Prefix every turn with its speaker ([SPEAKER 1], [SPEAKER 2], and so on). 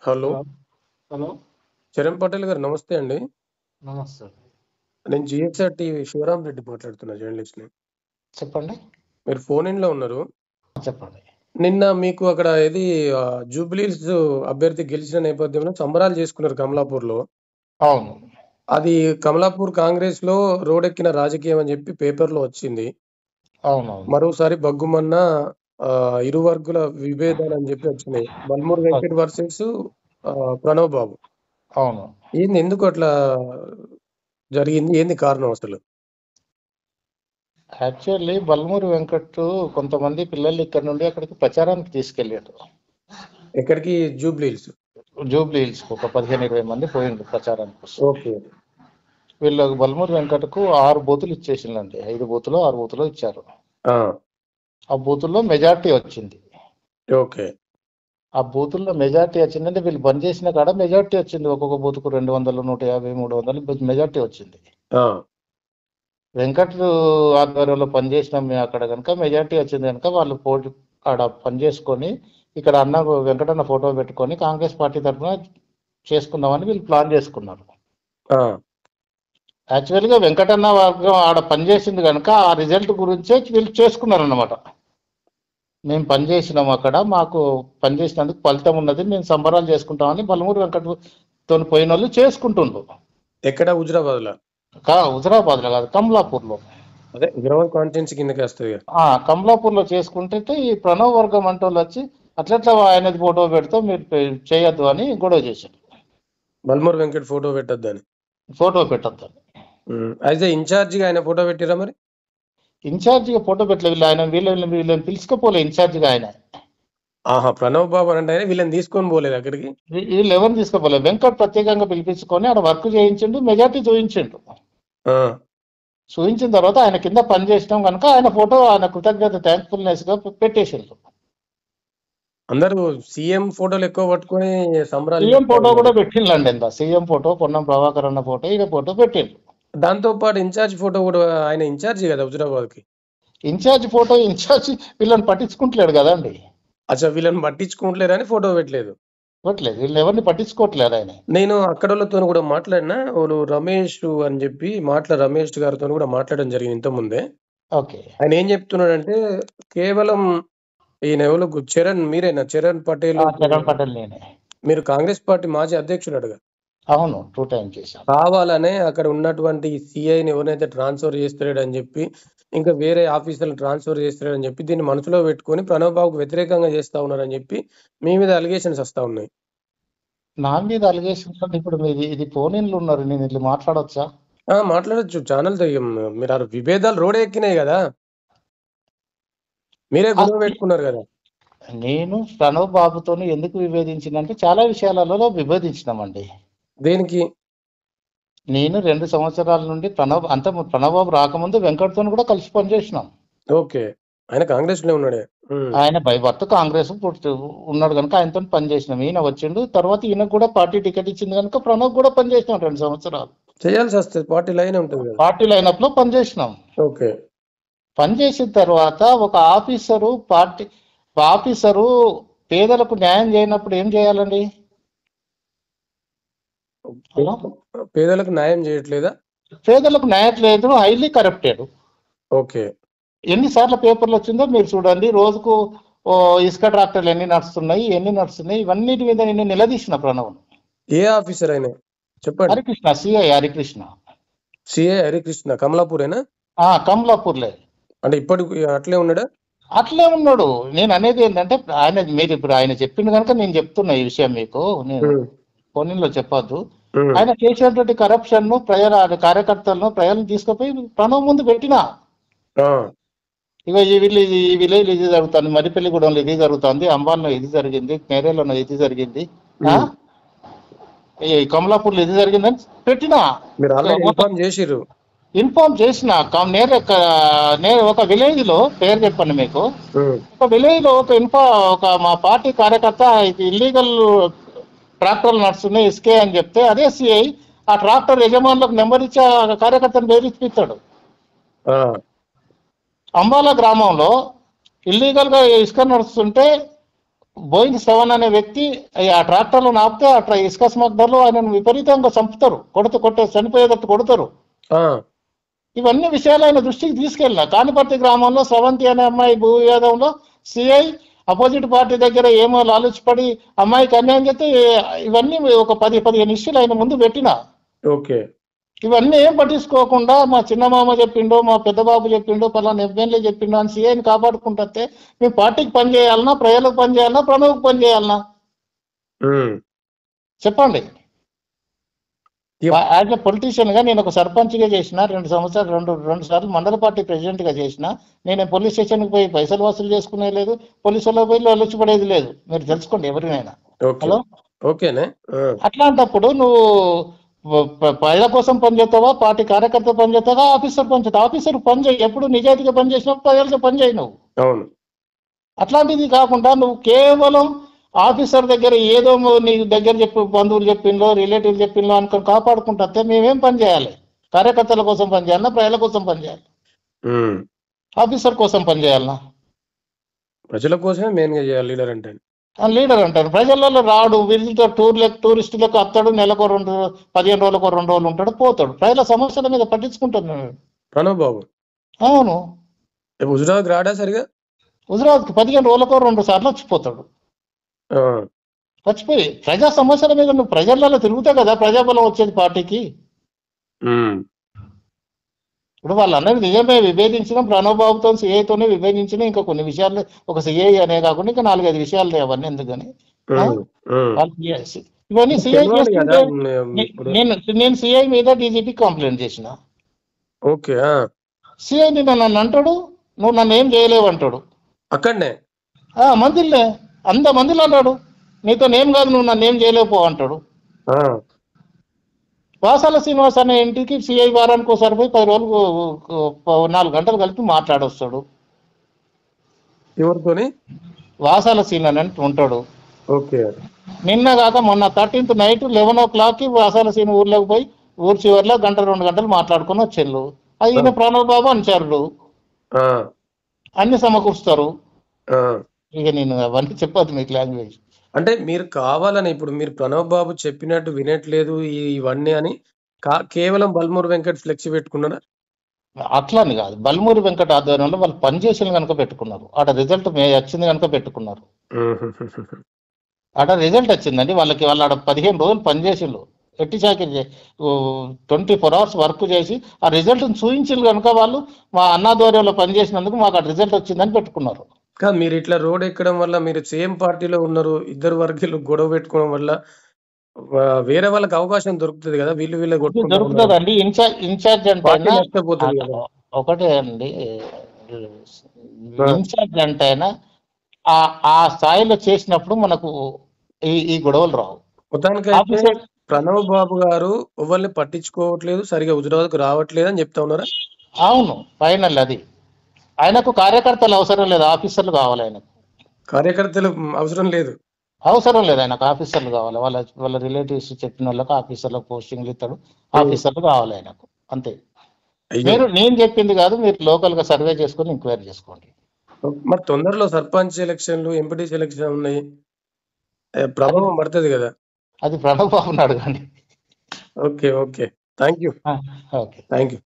[SPEAKER 1] Hello!
[SPEAKER 2] Hello. Hello.
[SPEAKER 1] Charan Patel గారు నమస్తే అండి.
[SPEAKER 2] నమస్తే.
[SPEAKER 1] నేను జీఎస్ఆర్ టీవీ శివరామ్ రెడ్డి మాట్లాడుతున్నా జర్నలిస్ట్‌ని.
[SPEAKER 2] చెప్పండి.
[SPEAKER 1] మీరు ఫోన్ ఇన్‌లో ఉన్నారు.
[SPEAKER 2] చెప్పండి.
[SPEAKER 1] నిన్న మీకు అక్కడ జూబ్లీ హిల్స్ అభ్యర్థి గెలిచిన నేపథ్యంలో సంబరాలు చేసుకున్నారు కమలాపూర్‌లో.
[SPEAKER 2] అవును.
[SPEAKER 1] అది కమలాపూర్ కాంగ్రెస్‌లో రోడెక్కిన రాజకీయం అని చెప్పి పేపర్‌లో వచ్చింది.
[SPEAKER 2] అవునవును.
[SPEAKER 1] మరోసారి బగ్గుమన్న ఇరు వర్గుల విభేదాలని చెప్పి వచ్చినాయి. బల్మూరు వెంకట్ వర్సెస్ ప్రణవ్ బాబు.
[SPEAKER 2] అవును.
[SPEAKER 1] ఎందుకు అట్లా జరిగింది? ఏంది కారణం అసలు?
[SPEAKER 2] యాక్చువల్లీ బల్మూరి వెంకట్ కొంతమంది పిల్లల్ని ఇక్కడ నుండి అక్కడికి ప్రచారానికి తీసుకెళ్ళాడు.
[SPEAKER 1] ఎక్కడికి? Jubilee hills.
[SPEAKER 2] జూబ్లీ హిల్స్ ఒక 15-20 మంది పోయిండ్రు ప్రచారానికి కోసం.
[SPEAKER 1] ఓకే.
[SPEAKER 2] వీళ్ళకి బల్మూరి వెంకట్కు 6 బూతులు ఇచ్చేసిందండి. 5 బూతులో 6 బూతులో ఇచ్చారు.
[SPEAKER 1] ఆ!
[SPEAKER 2] ఆ బూతుల్లో మెజార్టీ వచ్చింది.
[SPEAKER 1] ఓకే.
[SPEAKER 2] ఆ బూతుల్లో మెజార్టీ వచ్చిందంటే వీళ్ళు బంద్ చేసిన కాడ మెజార్టీ వచ్చింది. ఒక్కొక్క బూతుకు 200, 150, 300 మెజార్టీ వచ్చింది.
[SPEAKER 1] ఆ!
[SPEAKER 2] వెంకట్ ఆధ్వర్యంలో పనిచేసినాం మేము అక్కడ కనుక మెజార్టీ వచ్చింది కనుక వాళ్ళు పోటీ ఆడ పనిచేసుకొని ఇక్కడ వెంకటన్న ఫోటో పెట్టుకొని కాంగ్రెస్ పార్టీ తరఫున చేసుకుందామని వీళ్ళు ప్లాన్ చేసుకున్నారు.
[SPEAKER 1] ఆ!
[SPEAKER 2] యాక్చువల్గా వెంకటన్న వర్గం ఆడ పనిచేసింది కనుక ఆ రిజల్ట్ గురించే వీళ్ళు చేసుకున్నారు అన్నమాట. మేము పనిచేసినాం అక్కడ, మాకు పనిచేసినందుకు ఫలితం ఉన్నది, మేము సంబరాలు చేసుకుంటామని బలమూరు వెంకటతో పోయిన వాళ్ళు చేసుకుంటుండ్రు.
[SPEAKER 1] ఎక్కడ? హుజురాబాద్‌లో.
[SPEAKER 2] హుజరాబాద్లో కాదు, కమలాపూర్లో.
[SPEAKER 1] అదే హుజురాబాద్ కాన్స్టిట్యున్సీ కిందకే వస్తదిగా.
[SPEAKER 2] కమలాపూర్లో చేసుకుంటే ఈ ప్రణవ్ వర్గం అంటే వాళ్ళు వచ్చి అట్లట్లా ఆయనది ఫోటో పెడితే మీరు చేయొద్దు అని గొడవ చేశారు.
[SPEAKER 1] బల్మూరు వెంకట్ ఫోటో పెట్టొద్దని.
[SPEAKER 2] ఫోటో పెట్టొద్దని.
[SPEAKER 1] అయితే ఇన్ఛార్జిగా ఆయన ఫోటో పెట్టిరా మరి?
[SPEAKER 2] ఇన్ఛార్జిగా ఫోటో పెట్టలేదు. ఆయన వీళ్ళని పిలుచుకోపోలే ఇన్ఛార్జిగా ఆయన.
[SPEAKER 1] ఆహా! ప్రణవ్ బాబు అంటే వీళ్ళని తీసుకొని పోలేదు అక్కడికి.
[SPEAKER 2] వీళ్ళు ఎవరిని తీసుకోపోలేదు. వెంకట్ ప్రత్యేకంగా పిలిపించుకొని ఆడ వర్క్ చేయించిండు, మెజార్టీ చూయించిండు. చూయించిన తర్వాత ఆయన కింద పని చేసినాం కనుక ఆయన ఫోటో ఆయన కృతజ్ఞత థ్యాంక్ఫుల్నెస్ గా పెట్టేసిండ్రు.
[SPEAKER 1] అందరూ సీఎం ఫోటోలు ఎక్కువ పట్టుకొని సంబరాలు.
[SPEAKER 2] సీఎం ఫోటో కూడా పెట్టిండ్లండి. ఎంత సీఎం ఫోటో, పొన్నం ప్రభాకర్ అన్న ఫోటో, ఈయన ఫోటో పెట్టిండ్రు.
[SPEAKER 1] దాంతో పాటు ఇన్ఛార్జ్ ఫోటో కూడా, ఆయన ఇన్ఛార్జి కదా హుజురాబాద్కి.
[SPEAKER 2] ఇన్ఛార్జ్ ఫోటో, ఇన్ఛార్జ్ వీళ్ళని పట్టించుకుంటలేడు కదండి.
[SPEAKER 1] అచ్చా, వీళ్ళని పట్టించుకుంటలేరని ఫోటో పెట్టలేదు.
[SPEAKER 2] వీళ్ళు ఎవరిని పట్టించుకోవట్లేదు ఆయన.
[SPEAKER 1] నేను అక్కడోళ్ళతో కూడా మాట్లాడినా, వాళ్ళు రమేష్ అని చెప్పి రమేష్ గారితో కూడా మాట్లాడడం జరిగింది ఇంతకుముందే.
[SPEAKER 2] ఓకే.
[SPEAKER 1] ఆయన ఏం చెప్తున్నాడంటే, కేవలం ఈయన ఎవరు చరణ్, మీరేనా? చరణ్ పటేల్.
[SPEAKER 2] చరణ్ పటేల్ నేనే.
[SPEAKER 1] మీరు కాంగ్రెస్ పార్టీ మాజీ అధ్యక్షుడు అడగా.
[SPEAKER 2] అవును, 2 టైం చేశాను.
[SPEAKER 1] కావాలనే అక్కడ ఉన్నటువంటి సిఐని ఎవరైతే ట్రాన్స్ఫర్ చేస్తాడని చెప్పి, ఇంకా వేరే ఆఫీసర్లు ట్రాన్స్ఫర్ చేస్తాడని చెప్పి, దీన్ని మనసులో పెట్టుకొని ప్రణవ్ బాబుకు వ్యతిరేకంగా చేస్తా ఉన్నారని చెప్పి మీ మీద అలిగేషన్స్ వస్తా ఉన్నాయి.
[SPEAKER 2] నా మీద అలిగేషన్స్ అంటే ఇప్పుడు ఇది ఫోన్ ఇన్లు ఉన్నారు, నేను ఇట్లా మాట్లాడొచ్చా?
[SPEAKER 1] మాట్లాడొచ్చు. ఛానల్ మీరు విభేదాలు రోడ్ ఎక్కినాయి కదా, మీరే గొడవ పెట్టుకున్నారు కదా.
[SPEAKER 2] నేను ప్రణవ్ బాబుతో ఎందుకు విభేదించిందంటే చాలా విషయాలలో విభేదించినామండి.
[SPEAKER 1] దేనికి?
[SPEAKER 2] నేను 2 సంవత్సరాల నుండి ప్రణవ్ బాబు రాకముందు వెంకట్తో కూడా కలిసి పనిచేసినాం.
[SPEAKER 1] ఓకే. ఆయన కాంగ్రెస్ లో ఉన్నాడే.
[SPEAKER 2] ఆయన భర్త కాంగ్రెస్ ఉన్నాడు కనుక ఆయనతో పనిచేసినాం. ఈయన వచ్చిండు తర్వాత ఈయనకు కూడా పార్టీ టికెట్ ఇచ్చింది కనుక ప్రణవ్ కూడా పనిచేసినాం 2 సంవత్సరాలు.
[SPEAKER 1] చేయాల్సి వస్తుంది, పార్టీ లైన్ ఉంటుంది కదా.
[SPEAKER 2] పార్టీ లైనప్ లో పనిచేసినాం.
[SPEAKER 1] ఓకే.
[SPEAKER 2] పనిచేసిన తర్వాత ఒక ఆఫీసరు పేదలకు న్యాయం చేయనప్పుడు ఏం చేయాలండి?
[SPEAKER 1] పేదలకు న్యాయం చేయట్లేదా?
[SPEAKER 2] పేదలకు న్యాయం లేదు, హైలీ కరప్టెడ్.
[SPEAKER 1] ఓకే.
[SPEAKER 2] ఎన్నిసార్లు పేపర్లు వచ్చిందో మీరు చూడండి. రోజుకు ఇసుక ట్రాక్టర్లు ఎన్ని నడుస్తున్నాయి ఇవన్నిటి మీద నేను నిలదీసిన ప్రణవ్.
[SPEAKER 1] ఏ ఆఫీసర్ అయినా చెప్పండి.
[SPEAKER 2] హరికృష్ణ, సిఐ హరికృష్ణ.
[SPEAKER 1] సిఐ హరికృష్ణ కమలాపూరేనా?
[SPEAKER 2] కమలాపూర్లే.
[SPEAKER 1] అంటే ఇప్పటికి అట్లే ఉన్నాడా?
[SPEAKER 2] అట్లే ఉన్నాడు. నేను అనేది ఏంటంటే మీరు ఇప్పుడు ఆయన చెప్పింది కనుక నేను చెప్తున్నా ఈ విషయం మీకు. నేను ఫోన్లో చెప్పొద్దు. ఆయన చేసినటువంటి కరప్షన్ ను కార్యకర్తలను ప్రజలను తీసుకుపోయి ప్రణవ్ ముందు పెట్టినా. ఇక ఈ విలేజ్ ఇది జరుగుతుంది, మరిపెల్లిగూడెంలో ఇది జరుగుతుంది, అంబాల్లో ఇది జరిగింది, నేరేలో ఇది జరిగింది, ఈ కమలాపూర్లో ఇది జరిగిందని పెట్టినా. ఇన్ఫార్మ్ చేసిన ఒక విలేజ్ లో పేరు చెప్పండి మీకు. ఒక విలేజ్ లో ఒక మా పార్టీ కార్యకర్త ఇల్లీగల్ ట్రాక్టర్లు నడుస్తున్నాయి ఇసుకే అని చెప్తే అదే సిఐ ఆ ట్రాక్టర్ యజమానులకు నెంబర్ ఇచ్చి ఆ కార్యకర్తను బెదిరిపిస్తాడు. అంబాలా గ్రామంలో ఇల్లీగల్ గా ఇసుక నడుస్తుంటే బోయింగ్ శ్రవణ్ అనే వ్యక్తి ఆ ట్రాక్టర్లో ఆపితే ఆ ఇసుక స్మగ్లర్లు ఆయనను విపరీతంగా చంపుతారు, కొట్టే చనిపోయేటట్టు కొడతారు. ఇవన్నీ విషయాలు ఆయన దృష్టికి తీసుకెళ్ళిన. కానిపర్తి గ్రామంలో స్రవంతి అనే అమ్మాయి భూ వివాదంలో సిఐ అపోజిట్ పార్టీ దగ్గర ఏమో లాలుచిపడి అమ్మాయికి అన్యాయం చేస్తే ఇవన్నీ ఒక 10-15 ఇష్యూలు ఆయన ముందు పెట్టిన.
[SPEAKER 1] ఓకే,
[SPEAKER 2] ఇవన్నీ ఏం పట్టించుకోకుండా మా చిన్నమామ చెప్పిండో, మా పెద్ద బాబు చెప్పిండో, పలానా ఎమ్మెల్యే చెప్పిండో అని సీఐని కాపాడుకుంటే మేము పార్టీకి పని చేయాలన్నా, ప్రజలకు పని చేయాలన్నా, ప్రణవ్కి పని చేయాలన్నా చెప్పండి. యాజ్ ఎ పొలిటీషియన్ గా నేను ఒక సర్పంచ్ గా చేసిన, 2 సంవత్సరాలు రెండు సార్లు మండల పార్టీ ప్రెసిడెంట్ గా చేసిన. నేను పోలీస్ స్టేషన్ కి పోయి పైసలు వసూలు చేసుకునే లేదు, పోలీసు వాళ్ళకి పోయి లొచ్చిపడేది లేదు. మీరు తెలుసుకోండి ఎవరినైనా. హలో,
[SPEAKER 1] ఓకేనే.
[SPEAKER 2] అట్లాంటప్పుడు నువ్వు ప్రజల కోసం పనిచేస్తావా, పార్టీ కార్యకర్త పనిచేస్తావా, ఆఫీసర్ పనిచేస్తావా? ఆఫీసర్ పని చేయి, ఎప్పుడు నిజాయితీగా పనిచేసినప్పుడు ప్రజలతో పని చేయి నువ్వు.
[SPEAKER 1] అవును.
[SPEAKER 2] అట్లాంటిది కాకుండా నువ్వు కేవలం ఆఫీసర్ దగ్గర ఏదో నీ దగ్గర చెప్పి బంధువులు చెప్పిందో, రిలేటివ్లు చెప్పిందో అనుకుని కాపాడుకుంటే మేమేం పని చేయాలి? కార్యకర్తల కోసం పని చేయాలన్నా, ప్రజల కోసం పని చేయాలి? ఆఫీసర్ కోసం పని చేయాలన్నా?
[SPEAKER 1] ప్రజల కోసమే మెయిన్ గా చేయాలి లీడర్ అంటే.
[SPEAKER 2] లీడర్ అంటారు. ప్రజలలో రాడు, విజిటర్ టూరిస్టులకు అత్తాడు, నెలకు 15 రోజులకు 2 రోజులు ఉంటాడు, పోతాడు. ప్రజల సమస్యల మీద పట్టించుకుంటున్నాడు
[SPEAKER 1] ప్రణవ్ బాబు.
[SPEAKER 2] అవును,
[SPEAKER 1] హుజురాబాద్ రాడా సరిగా?
[SPEAKER 2] హుజురాబాద్కి 15 రోజులకు 2 సార్లు వచ్చిపోతాడు. వచ్చిపోయి ప్రజా సమస్యల మీద నువ్వు ప్రజలలో తిరుగుతావు కదా, ప్రజాబలం వచ్చేది పార్టీకి. ఇప్పుడు వాళ్ళు అన్నది నిజమే, విభేదించిన ప్రణవ్ బాబుతో సిఐతోనే విభేదించిన. ఇంకా కొన్ని విషయాలు ఒక సిఐ అనే కాకుండా ఇంకా 4-5 విషయాలు అవన్నీ ఎందుకని ఇవన్నీ సిఐ చేస్తుంటే నేను సిఐ మీద డీజీపీ కంప్లైంట్ చేసిన.
[SPEAKER 1] ఓకే,
[SPEAKER 2] సిఐ నన్ను అంటాడు, నువ్వు నన్ను ఏం చేయలేవు అంటాడు.
[SPEAKER 1] అక్కడనే
[SPEAKER 2] మందిలే 100 మందిలో అంటాడు, నీతో ఏం కాదు, నువ్వు నన్ను ఏం చేయలేకపో అంటాడు. వాసాల శ్రీనివాస్ అనే ఇంటికి సిఐ వారానికి ఒకసారి పోయి 10 రోజులు 4 గంటలు కలిపి మాట్లాడొస్తాడు.
[SPEAKER 1] ఎవరితోని?
[SPEAKER 2] వాసాల సీన్ అని ఉంటాడు.
[SPEAKER 1] ఓకే,
[SPEAKER 2] నిన్న కాక మొన్న 13th night 11 o'clock Vasala scene ఊర్లోకి పోయి ఊరు చివరిలో 1-2 గంటలు మాట్లాడుకుని వచ్చేళ్ళు. అది ఈయన ప్రణవ్ బాబు అనుచరుడు, అన్ని సమకూరుస్తారు. ఇక నేను అవన్నీ చెప్పొద్దు మీకు లాంగ్వేజ్.
[SPEAKER 1] అంటే మీరు కావాలని ఇప్పుడు మీరు ప్రణవ్ బాబు చెప్పినట్టు వినట్లేదు ఇవన్నీ అని కేవలం బల్మూరు వెంకట్ ఫ్లెక్సీ పెట్టుకున్నారా?
[SPEAKER 2] అట్లని కాదు, బల్మూరి వెంకట ఆధ్వర్యంలో వాళ్ళు పనిచేసిన కనుక పెట్టుకున్నారు. ఆడ రిజల్ట్ వచ్చింది కనుక పెట్టుకున్నారు. ఆడ రిజల్ట్ వచ్చిందండి వాళ్ళకి. వాళ్ళు ఆడ 15 రోజులు పనిచేసిండ్రు, ఎట్టి చాకిరి 24 hours వర్క్ చేసి ఆ రిజల్ట్ చూపించిండ్రు కనుక వాళ్ళు మా అన్నాధ్వర్యంలో పనిచేసినందుకు మాకు ఆ రిజల్ట్ వచ్చిందని పెట్టుకున్నారు.
[SPEAKER 1] కాదు, మీరు ఇట్లా రోడ్ ఎక్కడం వల్ల మీరు సేమ్ పార్టీలో ఉన్నారు, ఇద్దరు వర్గీయులు గొడవ పెట్టుకోవడం వల్ల వేరే వాళ్ళకి అవకాశం దొరుకుతుంది కదా, వీళ్ళు
[SPEAKER 2] దొరుకుతుంది అండి. ఇన్ఛార్జ్ అంటే ఒకటే అండి, ఇన్ఛార్జ్ అంటే ఆ స్థాయిలో చేసినప్పుడు మనకు ఈ గొడవలు రావు.
[SPEAKER 1] మొత్తానికైతే ప్రణవ్ బాబు గారు ఎవరిని పట్టించుకోవట్లేదు, సరిగా హుజురాబాద్కు రావట్లేదు అని చెప్తా ఉన్నారా?
[SPEAKER 2] అవును, ఫైనల్ అది. ఆయనకు కార్యకర్తలు అవసరం లేదు, ఆఫీసర్లు కావాలి. ఆయనకు
[SPEAKER 1] కార్యకర్తలు అవసరం లేదు,
[SPEAKER 2] ఆయనకు ఆఫీసర్లు కావాలి. వాళ్ళ రిలేటివ్స్ చెప్పిన వాళ్ళకి ఆఫీసర్లకు పోస్టింగ్లు ఇస్తాడు, ఆఫీసర్లు కావాలి ఆయనకు, అంతే. నేను చెప్పింది కాదు, మీరు లోకల్ గా సర్వే చేసుకొని ఎంక్వైరీ చేసుకోండి.
[SPEAKER 1] మరి తొందరలో సర్పంచ్ ఎలక్షన్లు, ఎంపీటీసీ ఎలక్షన్ ఉన్నాయి, ప్రభావం పడుతుంది కదా.
[SPEAKER 2] అది ప్రణవ్ బాబుని అడగండి.
[SPEAKER 1] Okay, thank you.